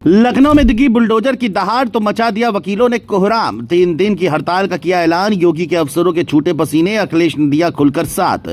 लखनऊ में दिखी बुलडोजर की दहाड़ तो मचा दिया वकीलों ने कोहराम। 3 दिन की हड़ताल का किया ऐलान। योगी के अफसरों के छूटे पसीने, अखिलेश ने दिया खुलकर साथ।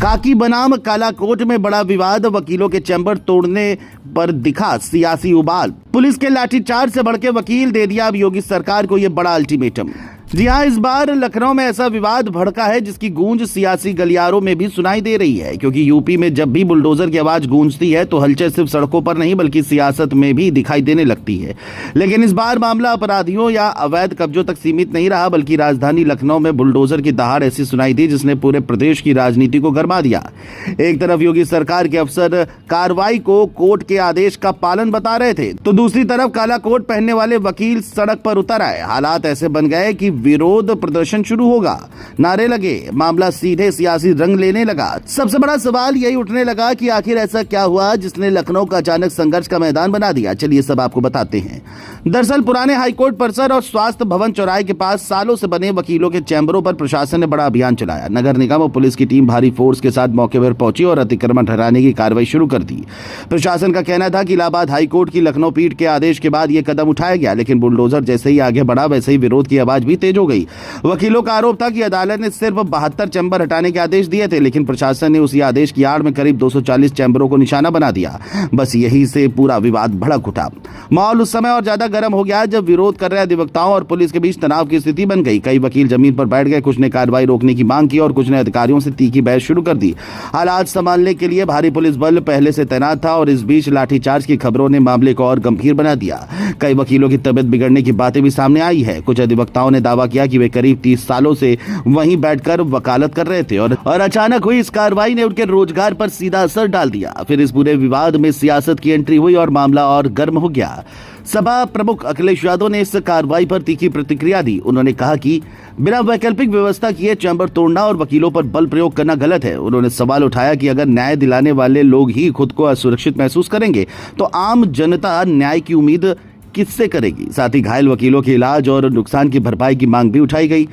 काकी बनाम काला कोट में बड़ा विवाद, वकीलों के चैम्बर तोड़ने पर दिखा सियासी उबाल। पुलिस के लाठीचार्ज से भड़के वकील, दे दिया अब योगी सरकार को यह बड़ा अल्टीमेटम। जी हां, इस बार लखनऊ में ऐसा विवाद भड़का है जिसकी गूंज सियासी गलियारों में भी सुनाई दे रही है, क्योंकि यूपी में जब भी बुलडोजर की आवाज गूंजती है तो हलचल सिर्फ सड़कों पर नहीं बल्कि सियासत में भी दिखाई देने लगती है। लेकिन इस बार मामला अपराधियों या अवैध कब्जों तक सीमित नहीं रहा, बल्कि राजधानी लखनऊ में बुलडोजर की दहाड़ ऐसी सुनाई दी जिसने पूरे प्रदेश की राजनीति को गरमा दिया। एक तरफ योगी सरकार के अफसर कार्रवाई को कोर्ट के आदेश का पालन बता रहे थे, तो दूसरी तरफ काला कोट पहनने वाले वकील सड़क पर उतर आए। हालात ऐसे बन गए कि विरोध प्रदर्शन शुरू होगा, नारे लगे, मामला सीधे सियासी रंग लेने लगा। सबसे बड़ा सवाल यही उठने लगा कि आखिर ऐसा क्या हुआ जिसने लखनऊ का अचानक संघर्ष का मैदान बना दिया। चलिए सब आपको बताते हैं। दरअसल पुराने हाईकोर्ट परिसर और स्वास्थ्य भवन चौराहे के पास सालों से बने वकीलों के चैम्बरों पर प्रशासन ने बड़ा अभियान चलाया। नगर निगम और पुलिस की टीम भारी फोर्स के साथ मौके पर पहुंची और अतिक्रमण हटाने की कार्रवाई शुरू कर दी। प्रशासन का कहना था कि इलाहाबाद हाईकोर्ट की लखनऊ पीठ के आदेश के बाद यह कदम उठाया गया, लेकिन बुलडोजर जैसे ही आगे बढ़ा वैसे ही विरोध की आवाज भी तेज हो गई। वकीलों का आरोप था कि अदालत ने सिर्फ 72 चैम्बर हटाने के आदेश दिए थे, लेकिन प्रशासन ने उसी आदेश की आड़ में करीब 240 चैम्बरों को निशाना बना दिया। बस यही से पूरा विवाद भड़क उठा। माहौल उस समय और ज्यादा गर्म हो गया जब विरोध कर रहे अधिवक्ताओं और पुलिस के बीच तनाव की स्थिति बन गई। कई वकील जमीन पर बैठ गए, कुछ ने कार्रवाई रोकने की मांग की और कुछ ने अधिकारियों से तीखी बहस शुरू कर दी। हालात संभालने के लिए भारी पुलिस बल पहले से तैनात था और इस बीच लाठीचार्ज की खबरों ने मामले को और गंभीर बना दिया। कई वकीलों की तबियत बिगड़ने की बातें भी सामने आई है। कुछ अधिवक्ताओं ने दावा किया कि वे करीब 30 सालों से वहीं बैठकर वकालत कर रहे थे और अचानक हुई इस कार्रवाई ने उनके रोजगार पर सीधा असर डाल दिया। फिर इस पूरे विवाद में सियासत की एंट्री हुई और मामला और गर्म हो गया। सपा प्रमुख अखिलेश यादव ने इस कार्रवाई पर तीखी प्रतिक्रिया दी। उन्होंने कहा कि बिना वैकल्पिक व्यवस्था किए चैम्बर तोड़ना और वकीलों पर बल प्रयोग करना गलत है। उन्होंने सवाल उठाया कि अगर न्याय दिलाने वाले लोग ही खुद को असुरक्षित महसूस करेंगे तो आम जनता न्याय की उम्मीद किससे करेगी। साथ ही घायल वकीलों के इलाज और नुकसान की भरपाई की मांग भी उठाई गई।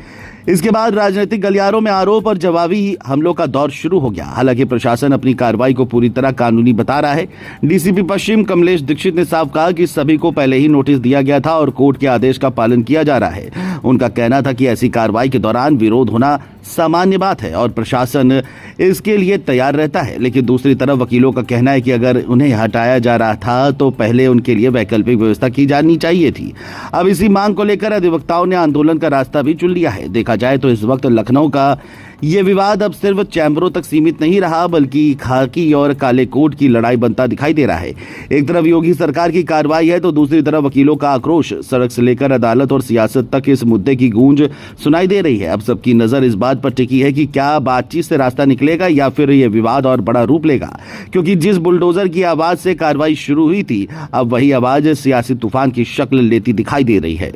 इसके बाद राजनीतिक गलियारों में आरोप और जवाबी हमलों का दौर शुरू हो गया। हालांकि प्रशासन अपनी कार्रवाई को पूरी तरह कानूनी बता रहा है। डीसीपी पश्चिम कमलेश दीक्षित ने साफ कहा कि सभी को पहले ही नोटिस दिया गया था और कोर्ट के आदेश का पालन किया जा रहा है। उनका कहना था कि ऐसी कार्रवाई के दौरान विरोध होना सामान्य बात है और प्रशासन इसके लिए तैयार रहता है। लेकिन दूसरी तरफ वकीलों का कहना है कि अगर उन्हें हटाया जा रहा था तो पहले उनके लिए वैकल्पिक व्यवस्था की जानी चाहिए थी। अब इसी मांग को लेकर अधिवक्ताओं ने आंदोलन का रास्ता भी चुन लिया है। देखा जाए तो इस वक्त लखनऊ का ये विवाद अब सिर्फ चैम्बरों तक सीमित नहीं रहा, बल्कि खाकी और काले कोट की लड़ाई बनता दिखाई दे रहा है। एक तरफ योगी सरकार की कार्रवाई है तो दूसरी तरफ वकीलों का आक्रोश। सड़क से लेकर अदालत और सियासत तक इस मुद्दे की गूंज सुनाई दे रही है। अब सबकी नजर इस बात पर टिकी है कि क्या बातचीत से रास्ता निकलेगा या फिर यह विवाद और बड़ा रूप लेगा, क्योंकि जिस बुलडोजर की आवाज से कार्रवाई शुरू हुई थी अब वही आवाज सियासी तूफान की शक्ल लेती दिखाई दे रही है।